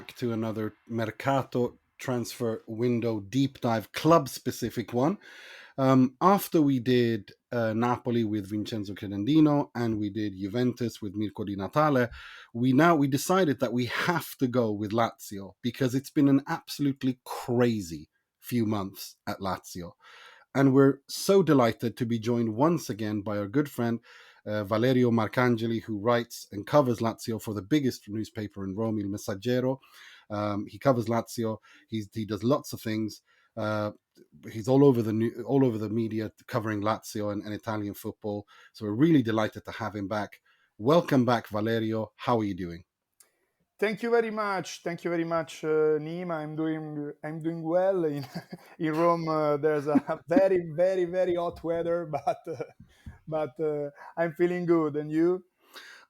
back to another Mercato transfer window deep dive, club specific one. After we did Napoli with Vincenzo Credendino and we did Juventus with Mirko Di Natale, we decided that we have to go with Lazio because it's been an absolutely crazy few months at Lazio. And we're so delighted to be joined once again by our good friend Valerio Marcangeli, who writes and covers Lazio for the biggest newspaper in Rome, Il Messaggero. He covers Lazio. He does lots of things. Uh, he's all over the media covering Lazio and Italian football. So we're really delighted to have him back. Welcome back, Valerio. How are you doing? Thank you very much. Thank you very much, Nima. I'm doing well in in Rome. There's a very hot weather, but I'm feeling good. And you?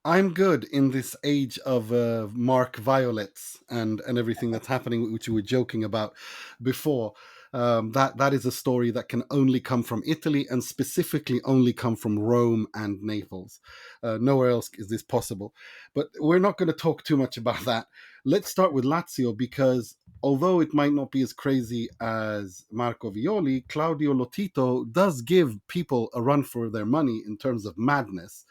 I'm good in this age of Mark Violets and everything that's happening, which we were joking about before. That is a story that can only come from Italy and specifically only come from Rome and Naples. Nowhere else is this possible. But we're not going to talk too much about that. Let's start with Lazio because although it might not be as crazy as Marco Violi, Claudio Lotito does give people a run for their money in terms of madness.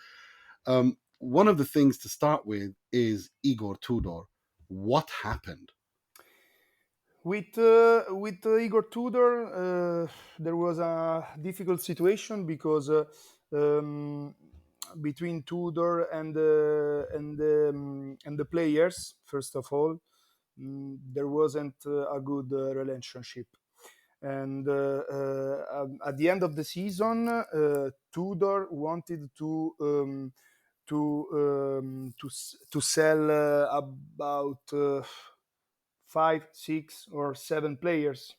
One of the things to start with is Igor Tudor. What happened? With Igor Tudor, there was a difficult situation because between Tudor and the players, first of all, there wasn't a good relationship. And at the end of the season, Tudor wanted to sell about 5, 6, or 7 players.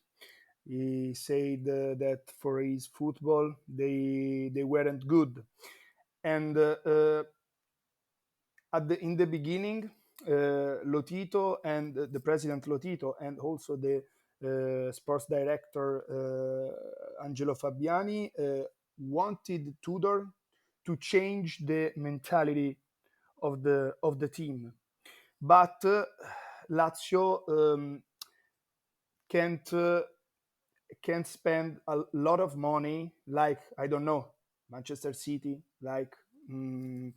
He said that for his football they weren't good, and in the beginning, Lotito and the president Lotito and also the sports director Angelo Fabiani wanted Tudor to change the mentality of the team, but Lazio can't uh, can't spend a lot of money like, I don't know, Manchester City, like mm,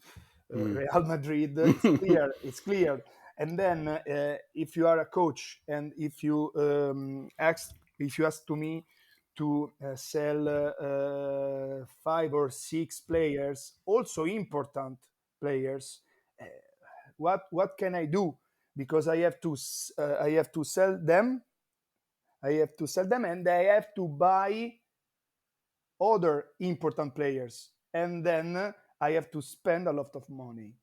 Mm. Real Madrid. It's clear. And then if you are a coach and if you ask to me to sell 5 or 6 players, also important players, uh, what can I do? Because I have to sell them. And I have to buy other important players, and then I have to spend a lot of money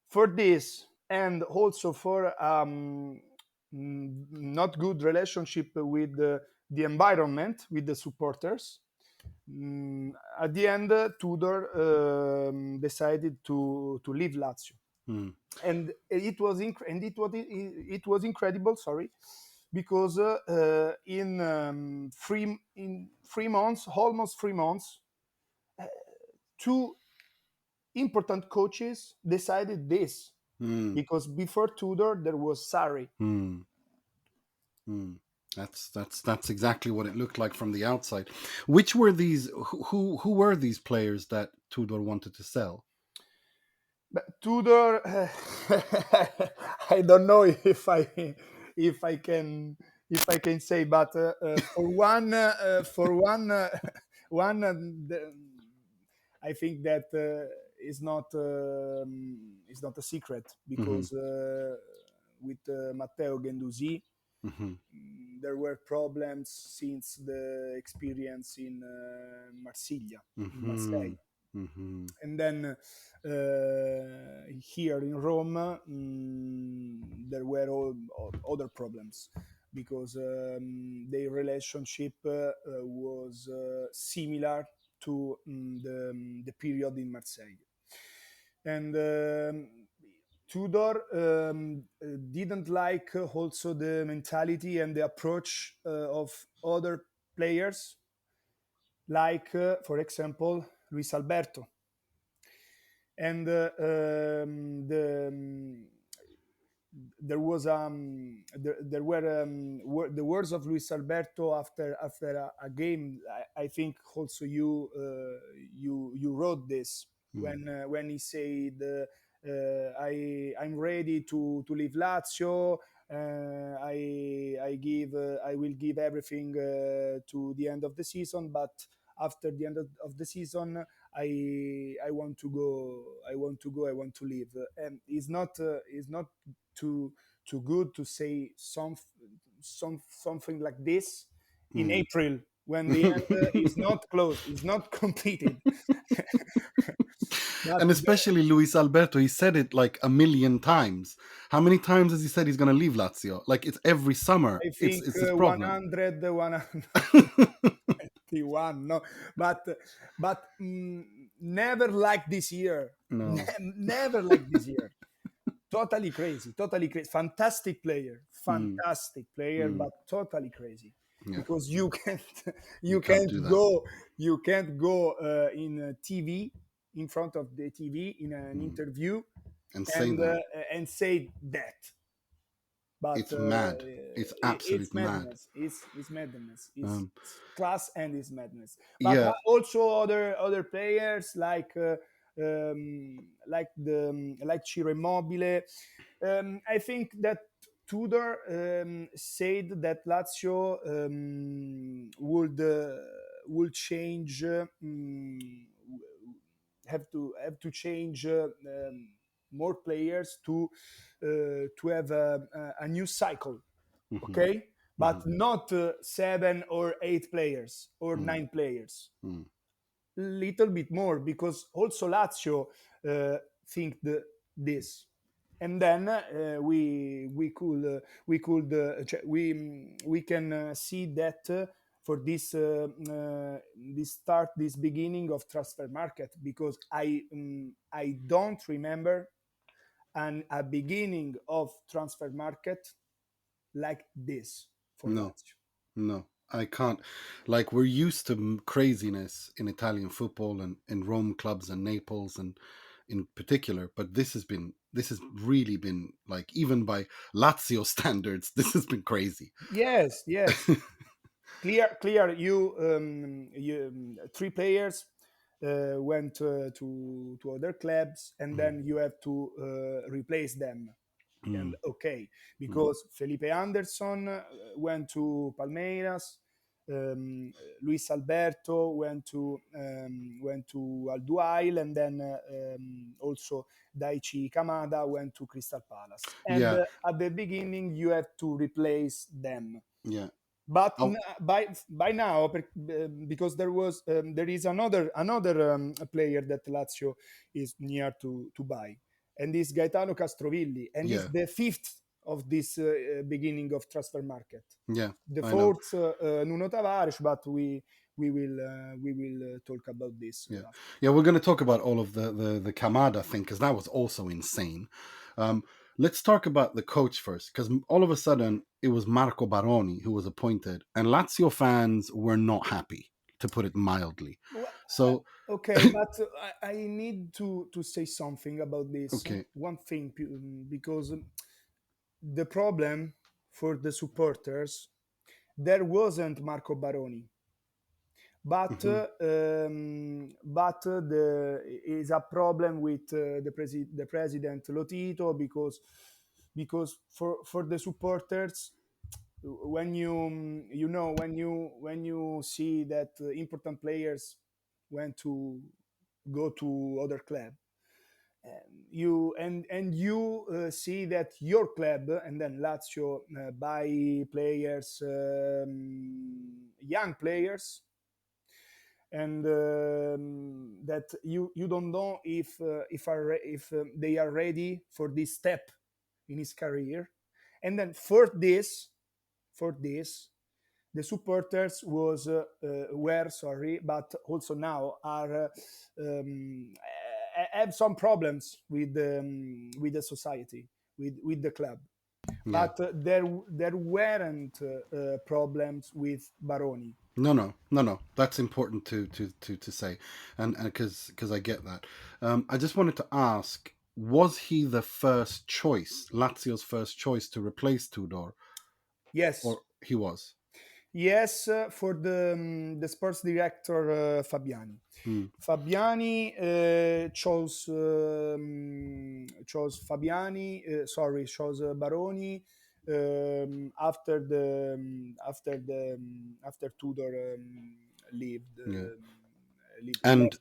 for this, and also for not good relationship with the environment, with the supporters. At the end, Tudor decided to leave Lazio, Mm. and it was incredible. Sorry, because in 3 months, almost 3 months, two important coaches decided this. Mm. Because before Tudor there was Sarri. Mm. Mm. That's exactly what it looked like from the outside. Which were these? Who were these players that Tudor wanted to sell? But Tudor, I don't know if I can say, but for one, I think that is not a secret, Hmm. because with Matteo Guendouzi, Hmm. there were problems since the experience in Hmm. Marseille. Hmm. And then here in Rome, there were other problems, because their relationship was similar to the period in Marseille. And Tudor didn't like also the mentality and the approach of other players, like, for example, Luis Alberto. And there was there were the words of Luis Alberto after a game. I think also you wrote this when he said, I'm ready to leave Lazio. I will give everything to the end of the season, but after the end of the season, I want to go. I want to go. I want to leave. And it's not too too good to say something like this in April when the end is not closed, is not completed. But And especially Luis Alberto, he said it like a million times. How many times has he said he's going to leave Lazio? Like it's every summer. I It's think his problem. 100, 121. No, but never like this year. No. Never like this year. Totally crazy. Mm, Fantastic player, mm, but totally crazy yeah, because you can't you you can't can't do that. go you can't go in TV in front of the TV in an interview And say and that. say that. But It's mad. It's absolute it's mad. madness. It's madness. Um, It's class and it's madness. But yeah. also other players like like Ciro Immobile. I think that Tudor said that Lazio would change have to change more players to have a new cycle, Hmm. okay, Hmm. but not 7 or 8 players or Mm, 9 players, mm, little bit more because also Lazio think this, and then we can see that for this beginning of transfer market because I don't remember a beginning of transfer market like this for no, Lazio. no, I can't. Like we're used to craziness in Italian football and in Rome clubs and Naples and in particular, but this has really been like even by Lazio standards, this has been crazy. Yes. Clear. Three players went to other clubs, and Mm, then you have to replace them. And mm, okay, mm. because Felipe Anderson went to Palmeiras, Luis Alberto went to Al Duhail, and then also Daichi Kamada went to Crystal Palace. And Yeah, at the beginning, you have to replace them. yeah. But Oh, by now, because there is another player that Lazio is near to buy, and is Gaetano Castrovilli, and is yeah, the fifth of this beginning of transfer market. yeah. The I know. fourth, Nuno Tavares, but we will talk about this Yeah, after. yeah. We're going to talk about all of the Kamada thing because that was also insane. Um, let's talk about the coach first because all of a sudden it was Marco Baroni who was appointed, and Lazio fans were not happy, to put it mildly. Well, So, okay, but I need to say something about this. okay. One thing, because the problem for the supporters there wasn't Marco Baroni, Hmm. but the is a problem with the president Lotito because for the supporters when when you see that important players went to go to other club, you see that your club and then Lazio buy players, young players, and that you don't know if they are ready for this step in his career, and then for this the supporters were sorry, but also now are have some problems with the society, with the club. Yeah. But there weren't problems with Baroni. No. That's important to say, and because I get that. I just wanted to ask. was he the first choice, Lazio's first choice to replace Tudor, Yes. or he was? Yes, for the sports director Fabiani. Hmm. Fabiani chose Fabiani. Chose Baroni after after Tudor left Yeah. And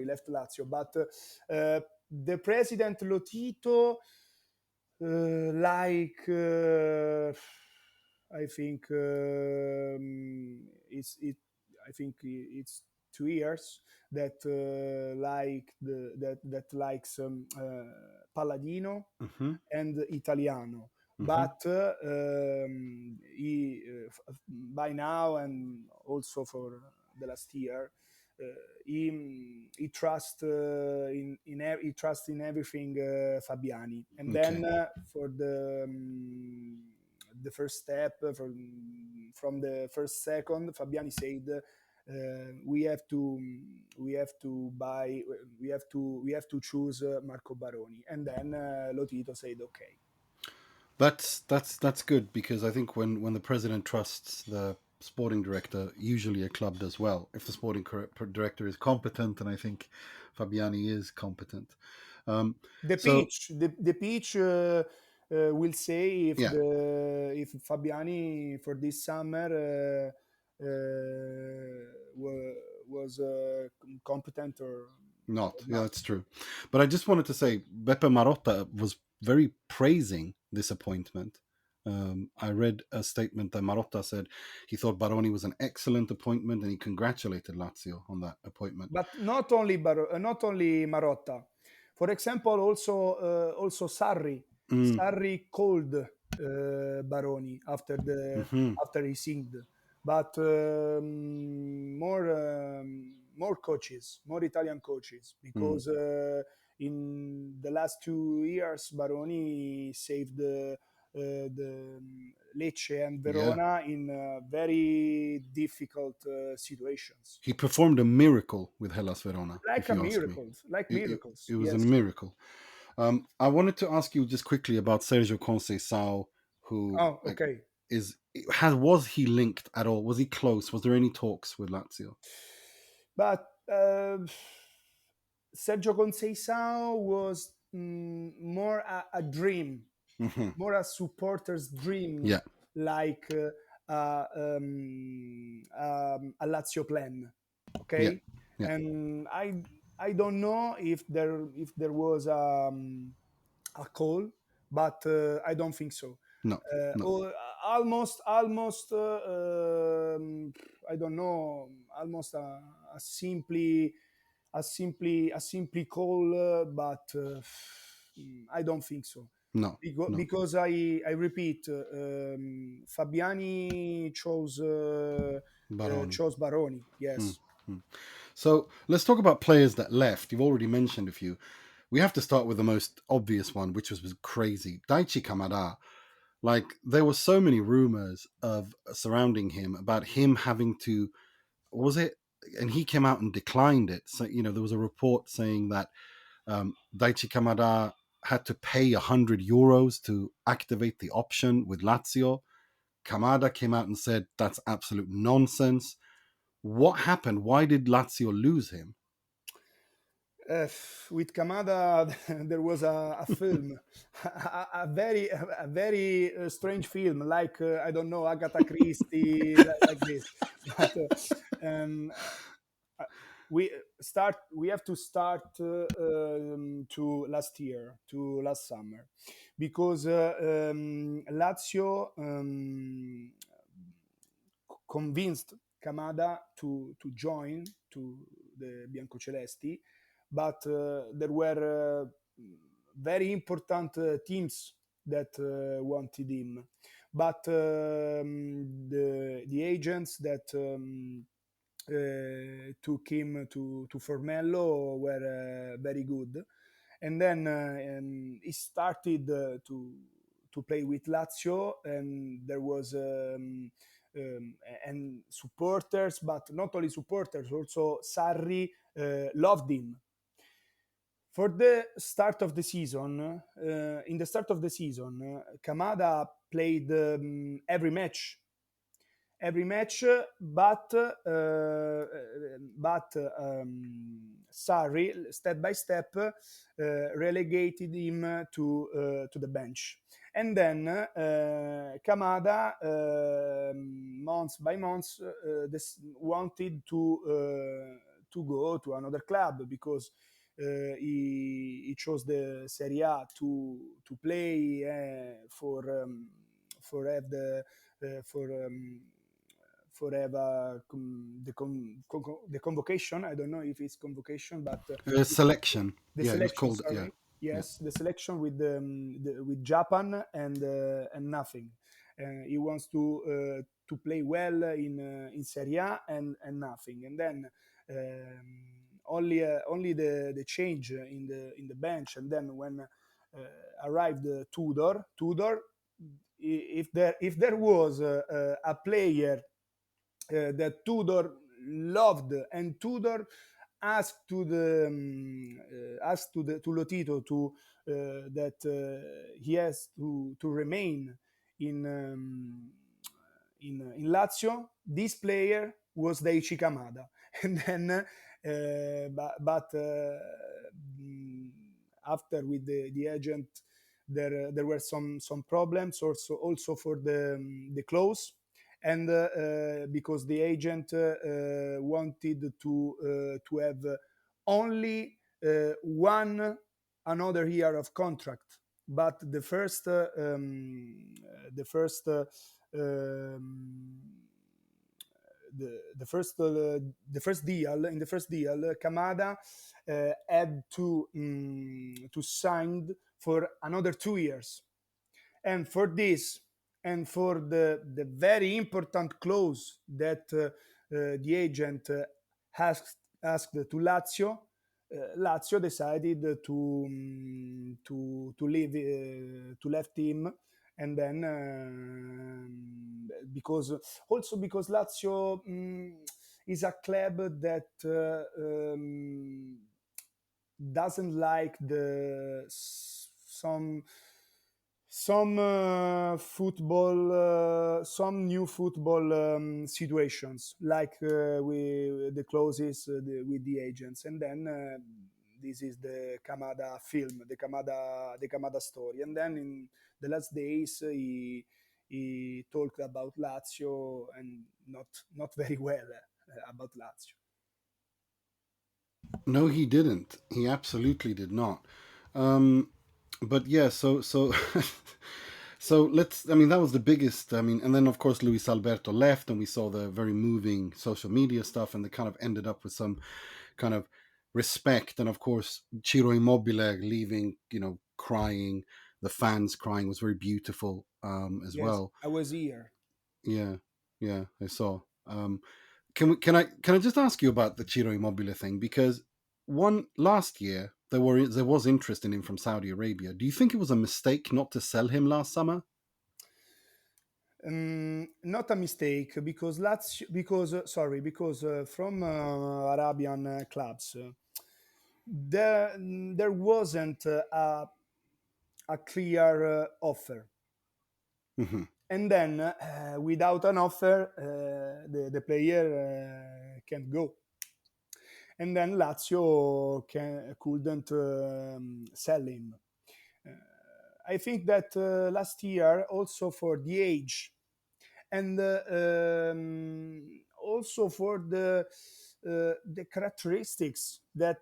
left Lazio. But the president Lotito like I think it's it. I think it's 2 years that that likes Palladino mhm, and Italiano. mhm, But by now and also for the last year, uh, he trusts he trusts in everything Fabiani. And then okay. for the first step from the first second, Fabiani said we have to buy we have to choose Marco Baroni, and then Lotito said okay. That's good, because I think when the president trusts the sporting director, usually a club does well if the sporting director is competent, and I think Fabiani is competent. So The pitch will say yeah, if Fabiani for this summer was competent or not, yeah, not. that's true. But I just wanted to say Beppe Marotta was very praising this appointment. I read a statement that Marotta said he thought Baroni was an excellent appointment, and he congratulated Lazio on that appointment. But not only Marotta. For example, also Mm, Sarri called Baroni hmm. after he signed, but more coaches, more Italian coaches, Mm, because in the last 2 years Baroni saved the Lecce and yeah. Verona in very difficult situations. He performed a miracle with Hellas Verona, Like if a you ask me. miracles, like It miracles. was a Yes. miracle. I wanted to ask you just quickly about Sergio Conceição, who Oh, okay. was he linked at all? Was he close? Was there any talks with Lazio? But Sergio Conceição was more a dream, Hmm. more a supporter's dream, Yeah, like a Lazio plan. yeah, Okay, yeah. and I don't know if there was a call, but I don't think so. No, no, Or almost I don't know, almost a simply call, but I don't think so. no, no. Because I repeat, Fabiani Baroni. chose Baroni. Mm, Yes. mm. So let's talk about players that left. You've already mentioned a few. We have to start with the most obvious one, which was crazy. Daichi Kamada. Like, there were so many rumors of surrounding him about him having to, was it, and he came out and declined it. So, there was a report saying that Daichi Kamada had to pay €100 to activate the option with Lazio. Kamada came out and said that's absolute nonsense. What happened? Why did Lazio lose him? With Kamada, there was a film, a very strange film, like I don't know, Agatha Christie, like this. But uh, we have to start to last year, to last summer, because Lazio convinced Kamada to join to the Biancocelesti, but there were very important teams that wanted him. But the agents that took him to Formello were very good. And then he started to play with Lazio, and there was and supporters, but not only supporters, also Sarri loved him. For the start of the season, in the start of the season, Kamada played every match, but Sarri, step by step, relegated him to the bench. And then Kamada, months by months, wanted to go to another club because he chose the Serie A to play for have the for have the convocation. I don't know if it's convocation, but Selection. the Yeah, it was selection. called. Yeah, Sorry, yeah. yes, the selection with Japan and nothing. He wants to play well in Serie A and nothing, and then only the change in the bench, and then when arrived Tudor, if there was a player that Tudor loved, and Tudor asked to Lotito that he has to remain in in Lazio. This player was Daichi Kamada, and then after with the agent, there were some problems also for the clause, and because the agent wanted to have only one another year of contract, but the first the first deal in the first deal, Kamada had to sign for another 2 years, and for this, and for the very important clause that the agent asked to Lazio, Lazio decided to leave to left him, and then because Lazio is a club that doesn't like the some some new football situations, like with the clauses with the agents, and then this is the Kamada film, the Kamada story, and then in the last days he talked about Lazio, and not very well about Lazio. No, he didn't. He absolutely did not. Um, but yeah, so so let's. I mean, that was the biggest. I mean, and then of course Luis Alberto left, and we saw the very moving social media stuff, and they kind of ended up with some kind of respect. And of course, Ciro Immobile leaving, crying, the fans crying was very beautiful as Yes, well. I was here. Yeah, yeah, I saw. Can I just ask you about the Ciro Immobile thing, because one last year there was interest in him from Saudi Arabia. Do you think it was a mistake not to sell him last summer? Not a mistake, because Lazio, because sorry, because from Arabian clubs, there wasn't a clear offer, Hmm. and then without an offer, the player can't go, and then Lazio couldn't sell him. Uh, I think that last year, also for the age, and also for the characteristics that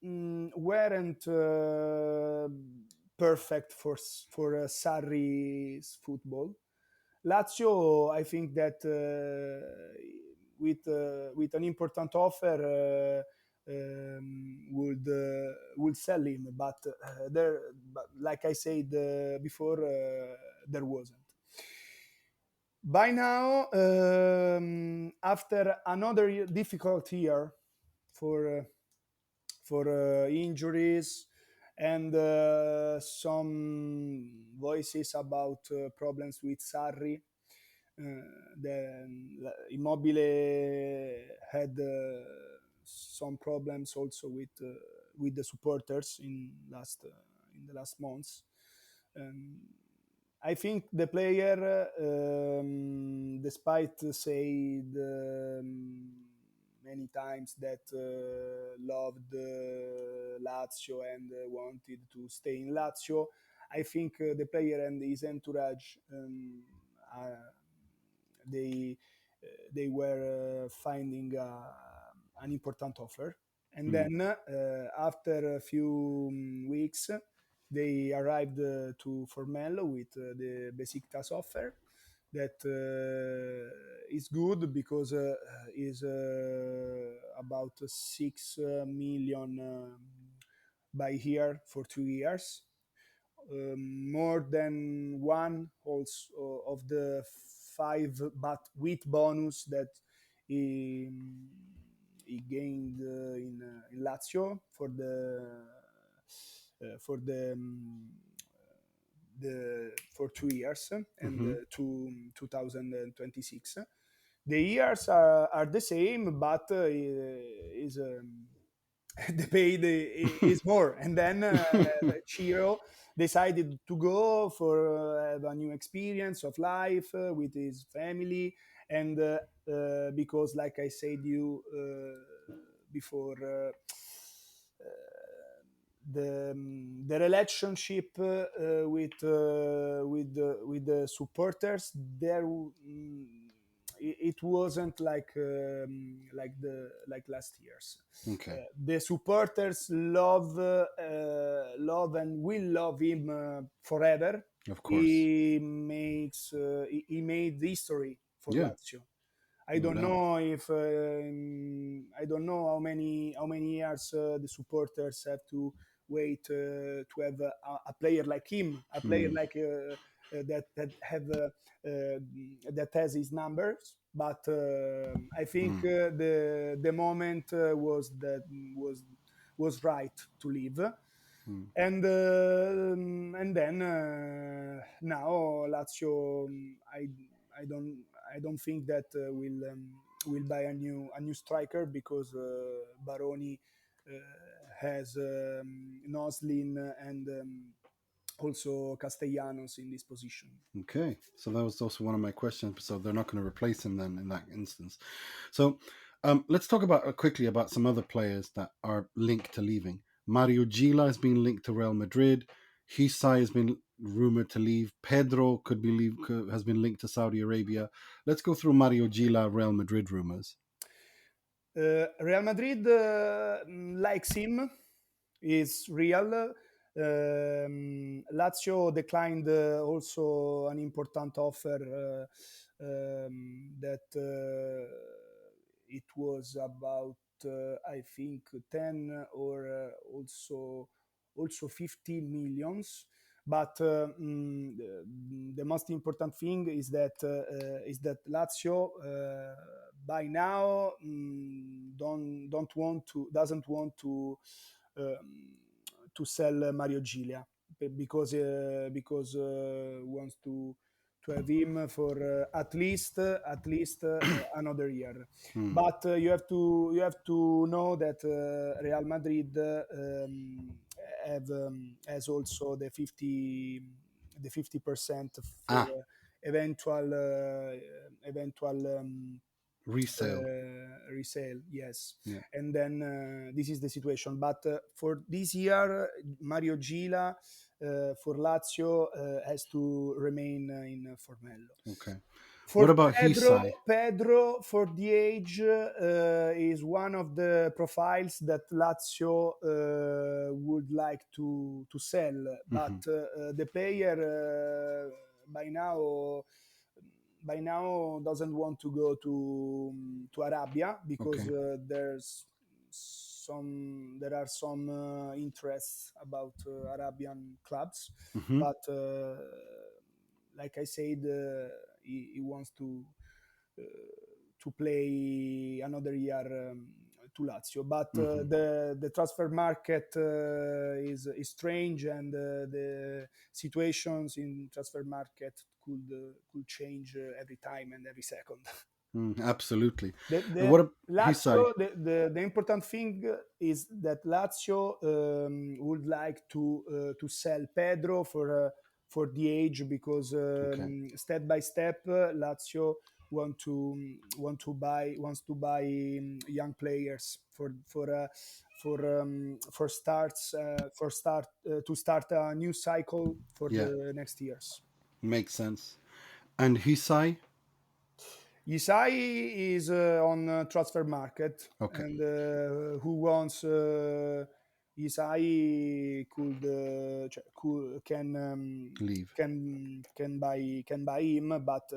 weren't perfect for Sarri's football. Lazio, I think that with an important offer would sell him, but like I said before, there wasn't. By now, after another difficult year for uh, for injuries, and some voices about problems with Sarri, then Immobile had some problems also with with the supporters in the last months. Um, I think the player, despite said many times that loved Lazio and wanted to stay in Lazio, I think the player and his entourage are, they they were finding an important offer, and then after a few weeks they arrived to Formello with the Besiktas offer that is good because is about 6 million by year for 2 years, more than one also of the five, but with bonus that he, he gained in Lazio for the for 2 years and Mm-hmm. to 2026. The years are the same, but is the pay is more. And then Ciro decided to go for have a new experience of life with his family, and because, like I said you before, the relationship with the supporters there, it wasn't like last year's. Okay. The supporters love and will love him forever. Of course. He made history for Yeah. Lazio. I No don't doubt. know if I don't know how many years the supporters have to wait to have a player like him, a player Mm. like that has his numbers. But I think Mm. the moment was was right to leave. Mm. And then now Lazio, I don't think that will buy a new striker because Baroni has Noslin and also Castellanos in this position. Okay. So that was also one of my questions. So they're not going to replace him then in that instance. So let's talk about quickly about some other players that are linked to leaving. Mario Gila has been linked to Real Madrid. Hysaj has been rumored to leave. Pedro has been linked to Saudi Arabia. Let's go through Mario Gila Real Madrid rumors. Real Madrid likes him, is real. Lazio declined also an important offer that it was about I think 10 or also 15 millions. But the most important thing is that Lazio by now don't want to doesn't want to sell Mario Gilia because wants to have him for at least another year. Hmm. But you have to know that Real Madrid has also the 50% for Ah, eventual resale. resale. Yes, Yeah. and then this is the situation. But for this year, Mario Gila for Lazio has to remain in Formello. Okay. What For about Hysaj? Pedro, for the age, is one of the profiles that Lazio would like to sell, but Mm-hmm. the player by now doesn't want to go to Arabia because Okay. there are some interests about Arabian clubs, Mm-hmm. but like I said, he wants uh, to play another year to Lazio. But Mm-hmm. the transfer market is strange, and the situations in transfer market could change every time and every second. Absolutely. And The what Hysaj? Lazio, the important thing is that Lazio would like to sell Pedro for the age, because Okay. step by step Lazio wants to buy young players for starts for start to start a new cycle for Yeah, the next years. makes sense. And Hysaj? Isai is on transfer market, Okay. and who wants Isai Leave. can buy him, but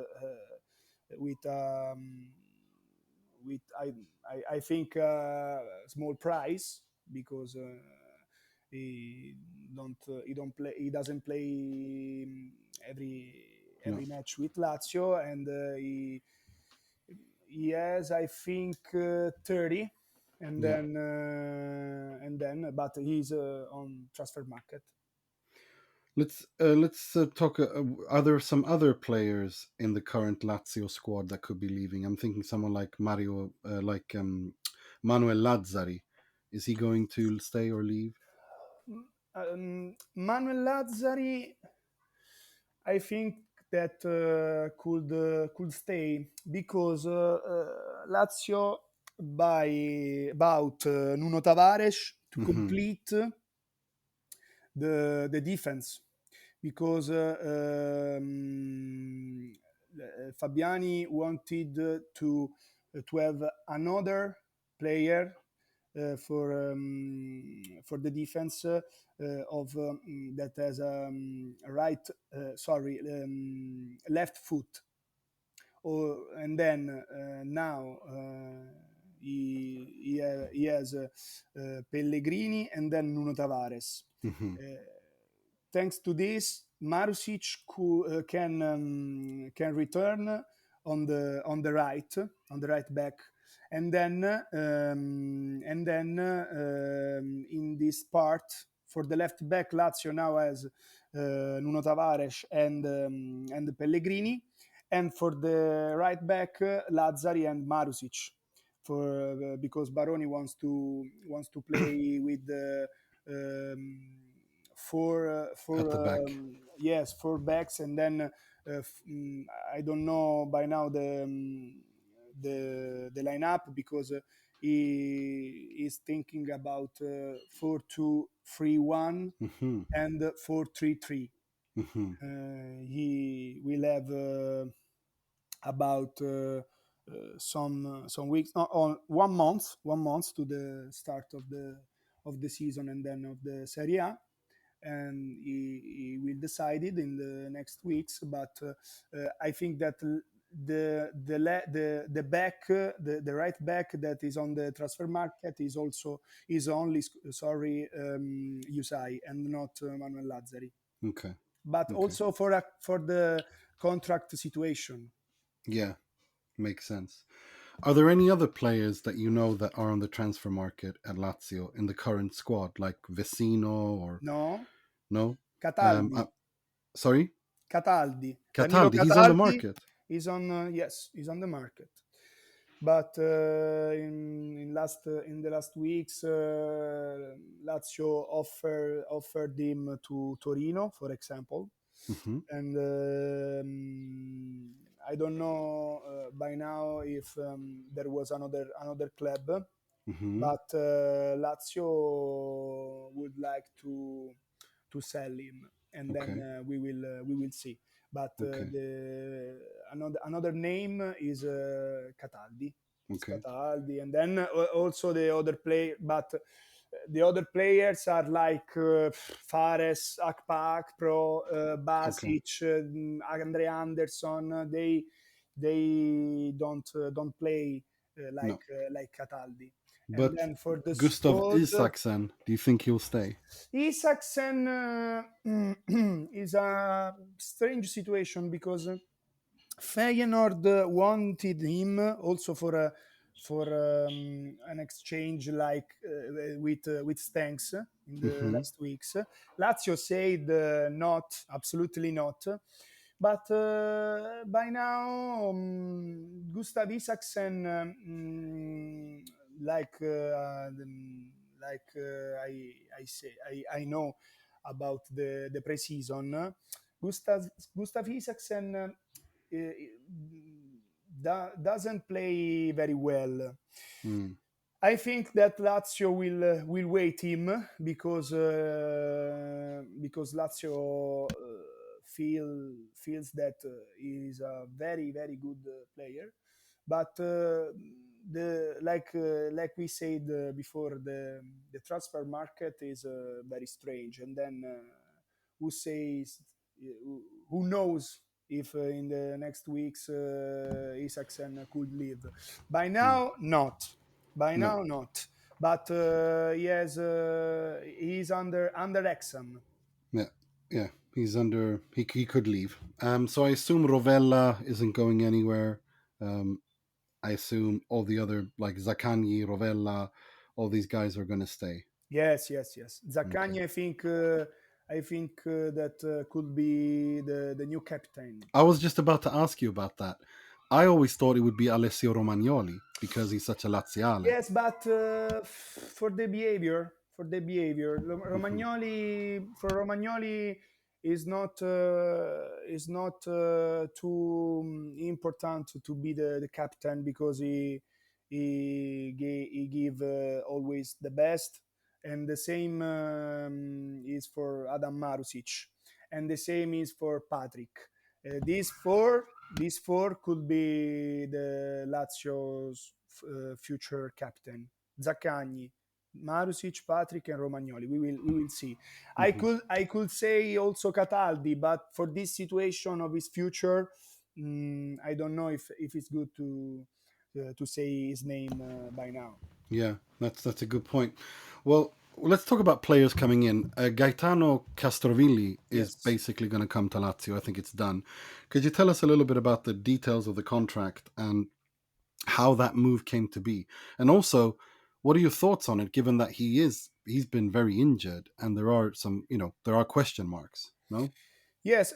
with I think small price, because he he doesn't play No. every match with Lazio, and he has, I think, 30, Yeah. and then, but he's on transfer market. Let's talk. Are there some other players in the current Lazio squad that could be leaving? I'm thinking someone like Manuel Lazzari. Is he going to stay or leave? Manuel Lazzari, I think that could stay, because Lazio bought Nuno Tavares to Hmm. complete the defense, because Fabiani wanted to have another player for the defense of that has right sorry left foot, and then now he has Pellegrini and then Nuno Tavares. Hmm. Uh, Thanks to this, Marusic can return on the right back, and then in this part for the left back, Lazio now has Nuno Tavares and Pellegrini, and for the right back, Lazzari and Marusic, for because Baroni wants to play with the At the back. yes, four backs, and then I don't know by now the lineup, because he is thinking about 4-2-3-1 Hmm. and 4-3-3. Hmm. He will have about some weeks, on 1 month to the start of the season, and then of the Serie A, and he will decide it in the next weeks. But I think that the back, the right back that is on the transfer market is only, sorry, Hysaj, and not Manuel Lazzari, Okay. but Okay. also for the contract situation. Yeah, makes sense. Are there any other players that you know that are on the transfer market at Lazio in the current squad, like Vecino or No, no? Um, Cataldi, uh, sorry, Danilo Cataldi. He's on the Cataldi market. is on. Yes, he's on the market. But in the last weeks, Lazio offered him to Torino, for example, Hmm. and I don't know by now if there was another club, Hmm. but Lazio would like to sell him, and then Okay. we will see. But Okay. the another name is Cataldi. It's Okay. Cataldi, and then also the other play, but the other players are like Fares, Akpa, Akpro, Okay. Basic, Andre Anderson. They don't play No. like Cataldi. And But then for the Gustav squad, Isaksen, do you think he'll stay? Isaksen is a strange situation, because Feyenoord wanted him also for an exchange like with Stanks in the Hmm. last weeks. Lazio said not, absolutely not. But by now, Gustav Isaksen, like I say, I know about the preseason. Gustav Isaksen doesn't play very well. Mm. I think that Lazio will wait him because Lazio feels that he is a very good player, but like we said before, the transfer market is very strange, and then who says who knows if in the next weeks Isaksen could leave. By Mm. now, not. By No. now, not. But he's under exam. Yeah. Yeah. He's under. He could leave. So I assume Rovella isn't going anywhere. Um, I assume all the other like Zaccagni, Rovella, all these guys are going to stay. Yes. Okay. Zaccagni, I think that could be the new captain. I was just about to ask you about that. I always thought it would be Alessio Romagnoli because he's such a Laziale. Yes, but for the behavior, Hmm. Romagnoli is not too important to be the captain because he give always the best, and the same is for Adam Marusic, and the same is for Patrick. These four could be the Lazio's future captain. Zaccagni, Marusic, Patrick, and Romagnoli. We will see. I Hmm. could I could say also Cataldi, but for this situation of his future, I don't know if it's good to say his name by now. Yeah, that's a good point. Well, let's talk about players coming in. Gaetano Castrovilli is Yes. basically going to come to Lazio. I think it's done. Could you tell us a little bit about the details of the contract and how that move came to be? And also, what are your thoughts on it, given that he's been very injured and there are some, there are question marks. No. Yes,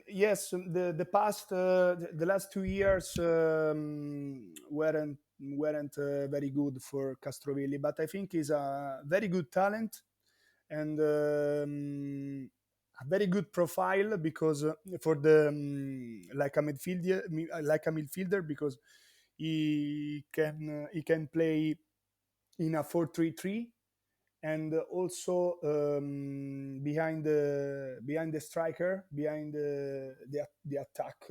yes. The last 2 years weren't very good for Castrovilli, but I think he's a very good talent and a very good profile because for the like a midfielder because he can play in a 4-3-3 and also behind the striker, behind the attack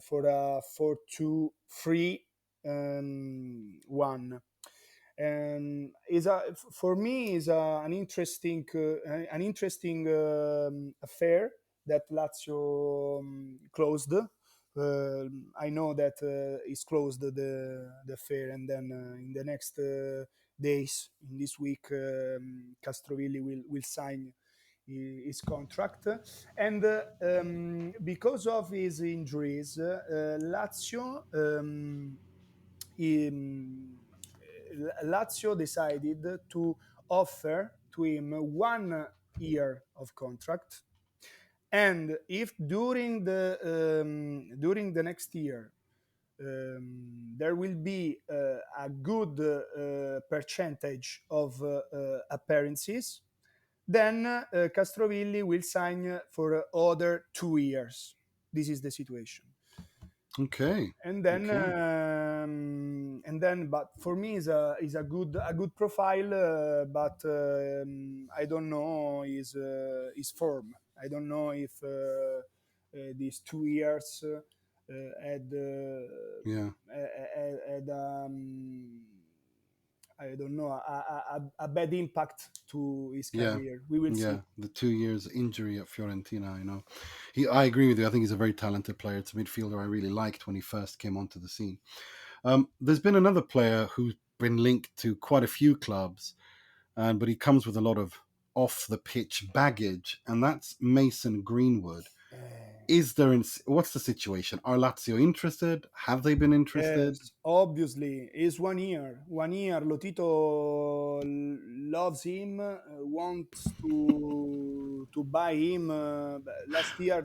for a 4-2-3 one. And is a for me is an interesting affair that Lazio closed. I know that it's closed the affair, and then in the next days, in this week, Castrovilli will sign his contract, and because of his injuries, Lazio. Um, Lazio decided to offer to him 1 year of contract, and if during the next year there will be a good percentage of appearances, then Castrovilli will sign for other 2 years. This is the situation. Okay. and then Okay. but for me is a good profile, but I don't know his form. I don't know if these 2 years had Yeah. I don't know, a bad impact to his Yeah. career. We will Yeah. see. The 2 years injury at Fiorentina, I agree with you. I think he's a very talented player. It's a midfielder I really liked when he first came onto the scene. There's been another player who's been linked to quite a few clubs, but he comes with a lot of off the pitch baggage, and that's Mason Greenwood. What's the situation? Are Lazio interested? Have they been interested? Yes, obviously, it's 1 year. 1 year. Lotito loves him, wants to buy him. Last year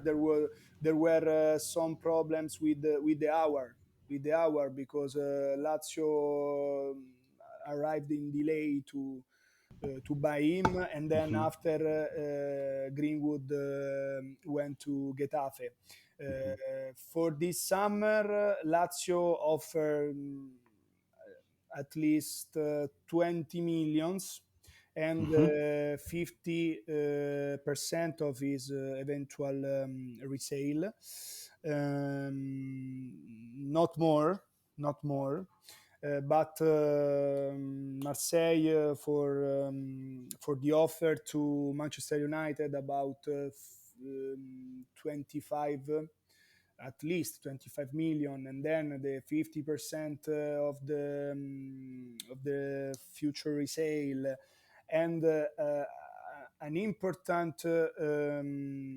there were some problems with the hour because Lazio arrived in delay to buy him, and then Hmm. after Greenwood went to Getafe. Hmm. For this summer, Lazio offer at least 20 millions and Hmm. 50% of his eventual resale. Not more, not more. But Marseille for the offer to Manchester United about 25, at least 25 million, and then the 50% of the future resale, and an important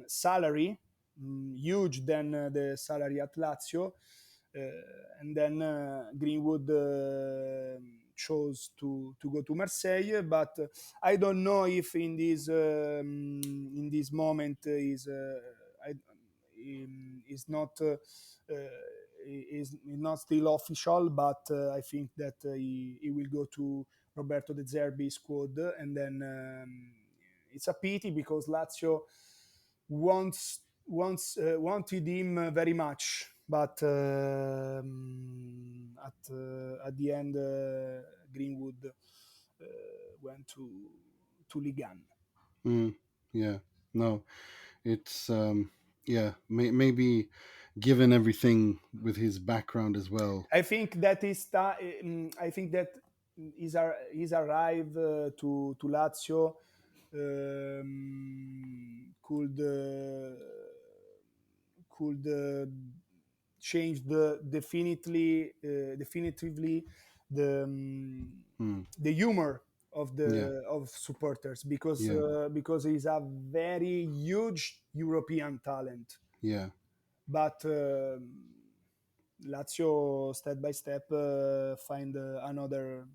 salary, huge than the salary at Lazio. And then Greenwood chose to go to Marseille, but I don't know if in this moment I, is not is not still official, but I think that he will go to Roberto De Zerbi squad, and then it's a pity because Lazio wanted him very much, but at the end Greenwood went to Ligan. Mm. Yeah. No, it's yeah, maybe given everything with his background as well. I think that I think that he's arrived to Lazio could change definitively Mm. the humor Yeah. of supporters Yeah. because he's a very huge European talent, Yeah. but Lazio step by step find another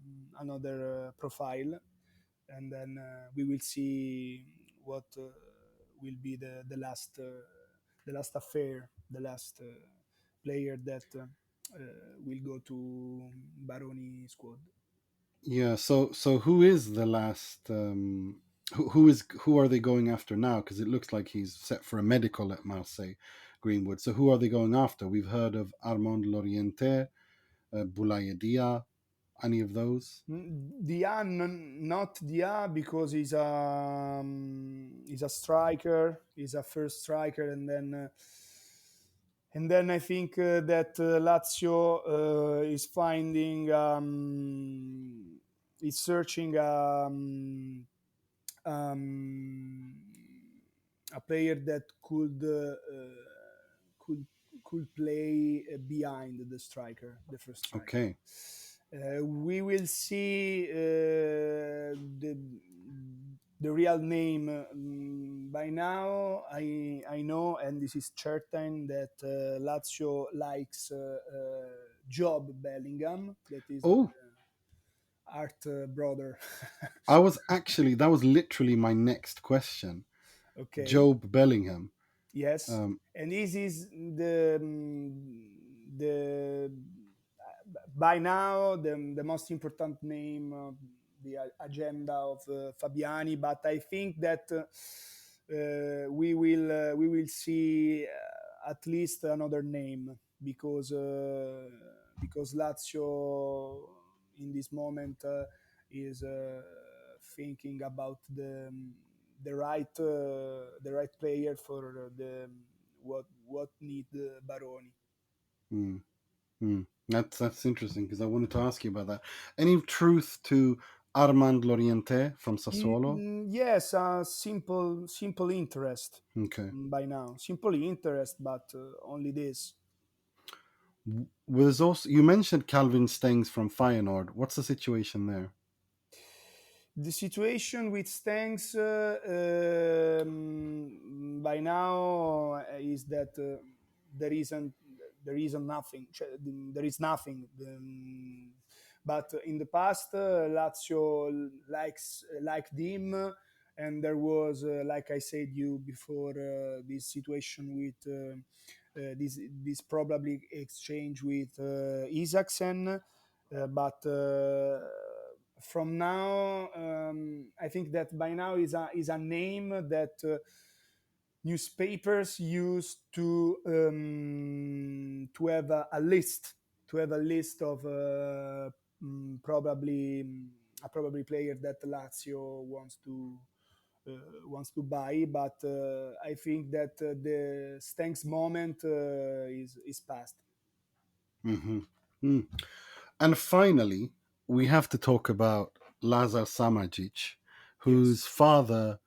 profile, and then we will see what will be the last affair, the last player that will go to Baroni squad. Yeah. So who is the last? Who are they going after now? Because it looks like he's set for a medical at Marseille, Greenwood. So who are they going after? We've heard of Armand Loriente, Boulaye Dia, any of those? Dia, not Dia, because he's a striker. He's a first striker, and then I think that Lazio is searching um, a player that could could play behind the striker, the first striker. Okay. We will see the real name by now. I know, and this is certain, that Lazio likes Jobe Bellingham, that is Oh, art brother. that was literally my next question. Okay. Jobe Bellingham. Yes, Um, and this is the by now the most important name of the agenda of Fabiani. But I think that we will see at least another name because Lazio in this moment is thinking about the right player for the what need Baroni. hmm, hmm. That's interesting because I wanted to ask you about that. Any truth to Armand Loriente from Sassuolo? Yes, simple interest Okay. by now. Simple interest, but only this. There's also you mentioned Calvin Stengs from Feyenoord. What's the situation there? The situation with Stanks by now is that there isn't nothing. There is nothing. But in the past, Lazio liked him, and there was, like I said you before, this situation with this probably exchange with Isaacsen, but from now, I think that by now is a name that newspapers used to have a list of probably player that Lazio wants to buy, but I think that the Stanks moment is past. Hmm. Mm. And finally, we have to talk about Lazar Samardzic, whose Yes. father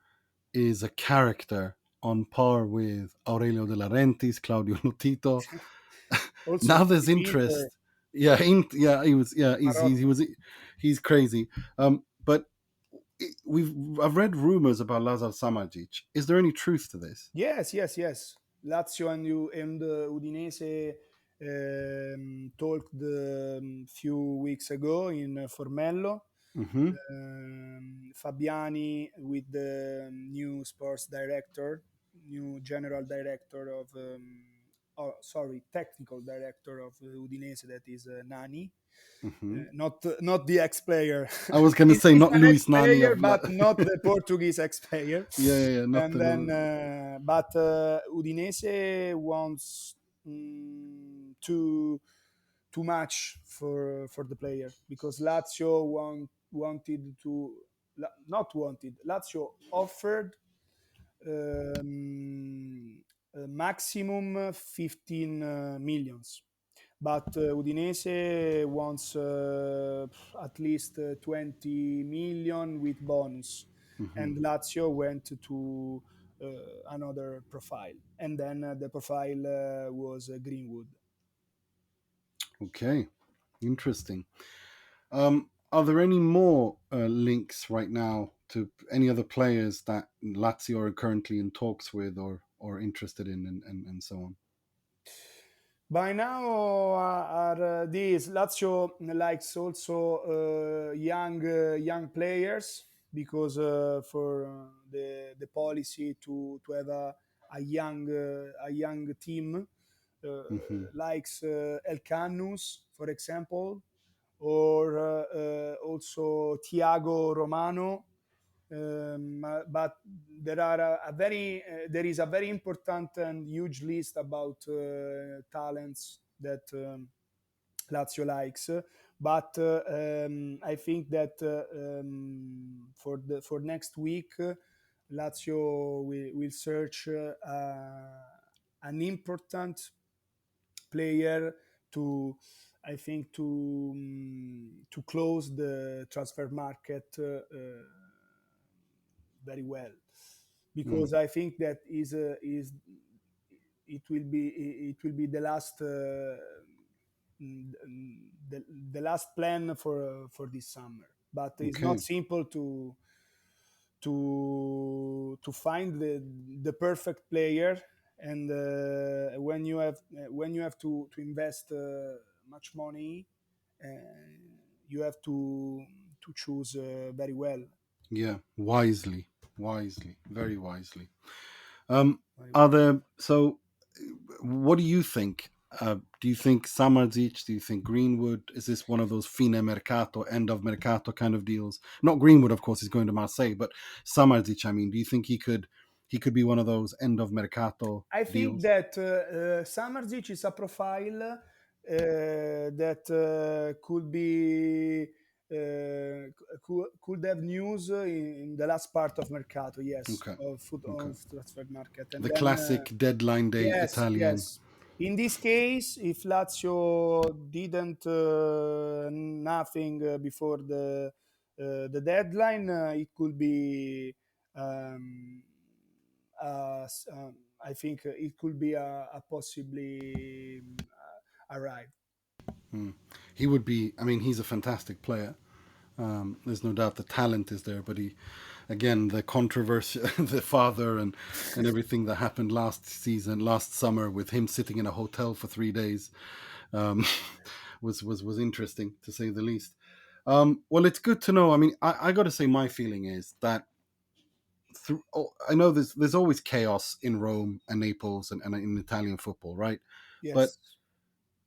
is a character on par with Aurelio De Laurentiis, Claudio Lotito. Also Now there's in Inter, interest. Yeah, yeah, he was. Yeah, Marotta. he's crazy. But we've I've read rumors about Lazar Samardzic. Is there any truth to this? Yes, yes, yes. Lazio and Udinese talked few weeks ago in Formello. Hmm. Fabiani with the new sports director, new general director of, sorry, technical director of Udinese, that is Nani. Hmm. Not the ex-player. I was going to say He's not an Luis Nani ex-player, of but not the Portuguese ex-player. yeah, yeah, yeah, not And then, the but Udinese wants too much for the player, because Lazio wanted to not wanted. Lazio offered maximum 15 millions, but Udinese wants at least 20 million with bonus, hmm. and Lazio went to another profile, and then the profile was Greenwood. Okay, interesting. Are there any more links right now to any other players that Lazio are currently in talks with or interested in, and so on? By now, are these Lazio likes also young players, because for the policy to have a young team, uh, Hmm. likes El Cannus, for example, or also Thiago Romano. But there is a very important and huge list about talents that Lazio likes. But I think that for next week, Lazio will search an important player to, I think, to close the transfer market very well, Mm. because I think that is it will be the last the last plan for this summer. But it's not Okay. simple to find the perfect player, and when you have to invest much money, uh, you have to choose very well. Yeah, wisely, very wisely. Very Are well. there so? What do you think? Do you think Samardzic? Do you think Greenwood? Is this one of those fine mercato, end of mercato kind of deals? Not Greenwood, of course, he's going to Marseille, but Samardzic. I mean, do you think he could be one of those end of mercato I think deals? that Samardzic is a profile that could have news in the last part of Mercato, yes, Okay, of foot okay. of transfer market, and The then classic deadline day yes, Italian. yes. In this case, if Lazio didn't nothing before the deadline, it could be. Um, I think it could be a possibly arrive. Hmm. He would be. I mean, he's a fantastic player. There's no doubt the talent is there, but he, again, the controversy, the father, and everything that happened last season, last summer, with him sitting in a hotel for 3 days, um, was interesting to say the least. Well, it's good to know. I mean, I got to say, my feeling is that through, I know there's always chaos in Rome and Naples and in Italian football, right? But Yes.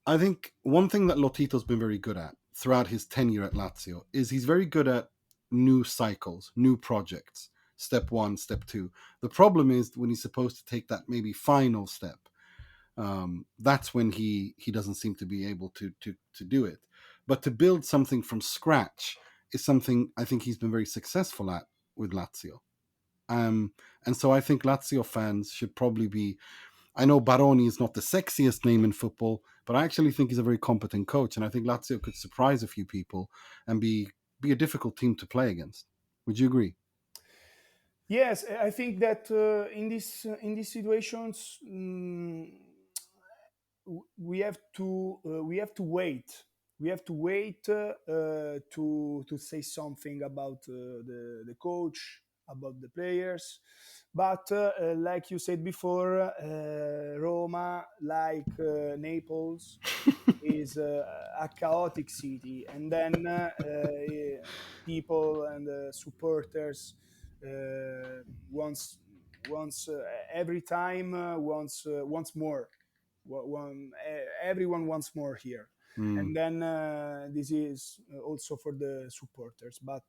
I think one thing that Lotito's been very good at throughout his tenure at Lazio is he's very good at new cycles, new projects, step one, step two. The problem is when he's supposed to take that maybe final step, that's when he doesn't seem to be able to do it. But to build something from scratch is something I think he's been very successful at with Lazio. And so I think Lazio fans should probably be. I know Baroni is not the sexiest name in football, but I actually think he's a very competent coach, and I think Lazio could surprise a few people and be a difficult team to play against. Would you agree? Yes, I think that in these situations, we have to wait. We have to wait to say something about the coach, about the players. But like you said before, Roma, like Naples, is a chaotic city, and then people and supporters wants wants every time wants more. Everyone wants more here, Mm, and then this is also for the supporters. But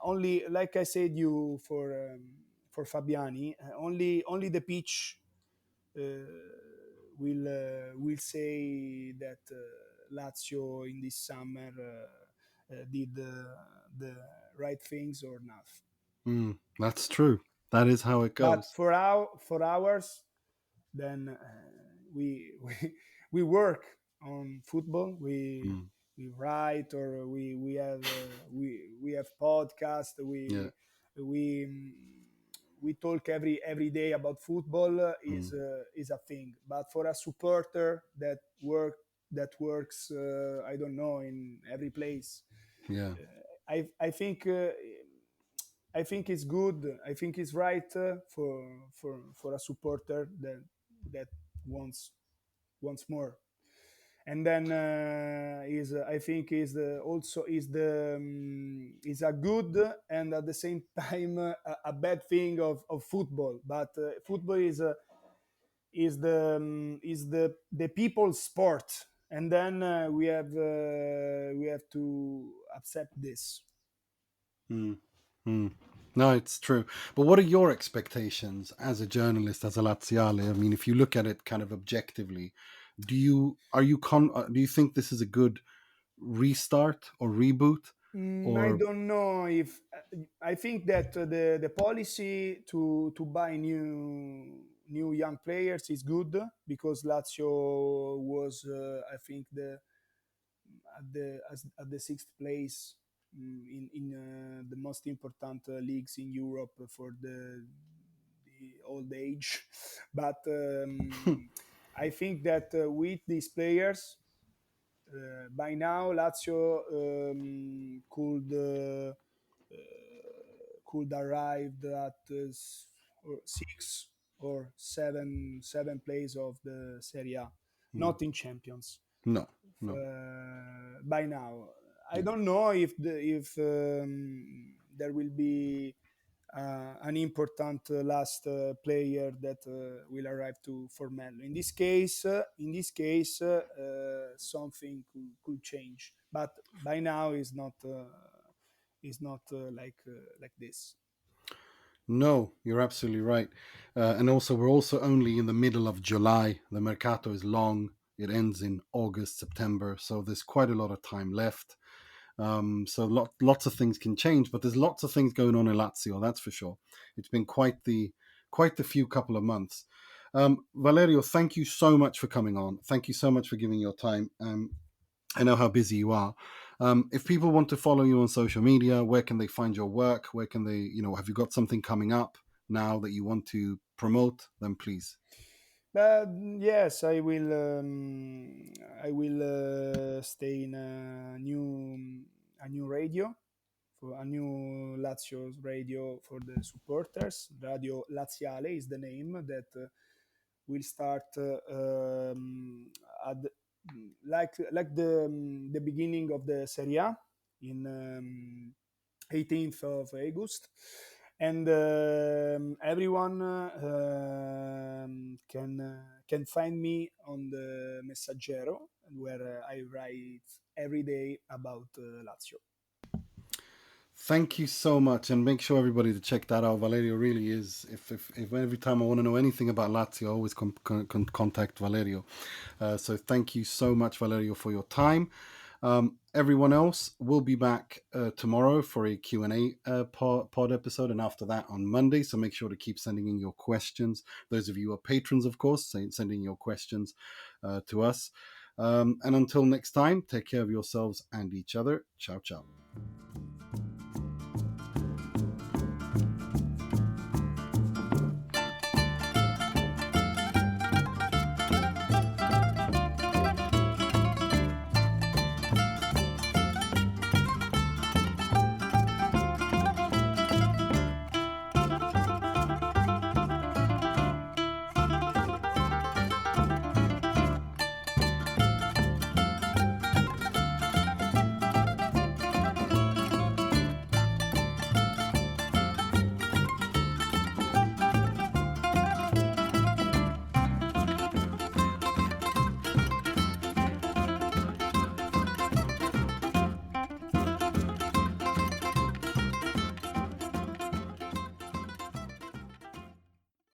only, like I said, you for Fabiani, only the pitch uh, will say that Lazio in this summer did the right things or not. that's true. That is how it But goes. for hours, then we work on football. Mm, We write, or we have podcast. yeah. We we talk every day about football. Mm, Is a thing. But for a supporter that works, I don't know, in every place. yeah. I think I think it's good. I think it's right for a supporter that wants more. And then is I think is the also is a good and at the same time a bad thing of football. But football is the people's sport, and then we have to accept this. Mm, mm. No, it's true. But what are your expectations as a journalist, as a Laziale? I mean, if you look at it kind of objectively, do you think this is a good restart or reboot? I Or don't know if I think that the policy to buy new young players is good, because Lazio was I think at the sixth place in the most important leagues in Europe for the old age. But I think that with these players, by now Lazio could arrive at six or seven place of the Serie A, mm, not in Champions. no, no, By now, I yeah. don't know if there will be an important last player that will arrive to Formello. In this case, something could change, but by now is not like this. No, you're absolutely right. And also, we're also only in the middle of July. The mercato is long. It ends in August, September. So there's quite a lot of time left. So lots of things can change, but there's lots of things going on in Lazio. That's for sure. It's been quite the few couple of months. Valerio, thank you so much for coming on. Thank you so much for giving your time. I know how busy you are. If people want to follow you on social media, where can they find your work? Where can they, have you got something coming up now that you want to promote? Then please. But yes, I will stay in a new radio, for a new Lazio radio for the supporters. Radio Laziale is the name that will start at like the beginning of the Serie A in 18th of August. And everyone can find me on the Messaggero, where I write every day about Lazio. Thank you so much, and make sure everybody to check that out. Valerio really is. If every time I want to know anything about Lazio, I always contact Valerio. So thank you so much, Valerio, for your time. Everyone else will be back tomorrow for a Q&A pod episode, and after that on Monday. So make sure to keep sending in your questions. Those of you who are patrons, of course, sending your questions to us. And until next time, take care of yourselves and each other. Ciao, ciao.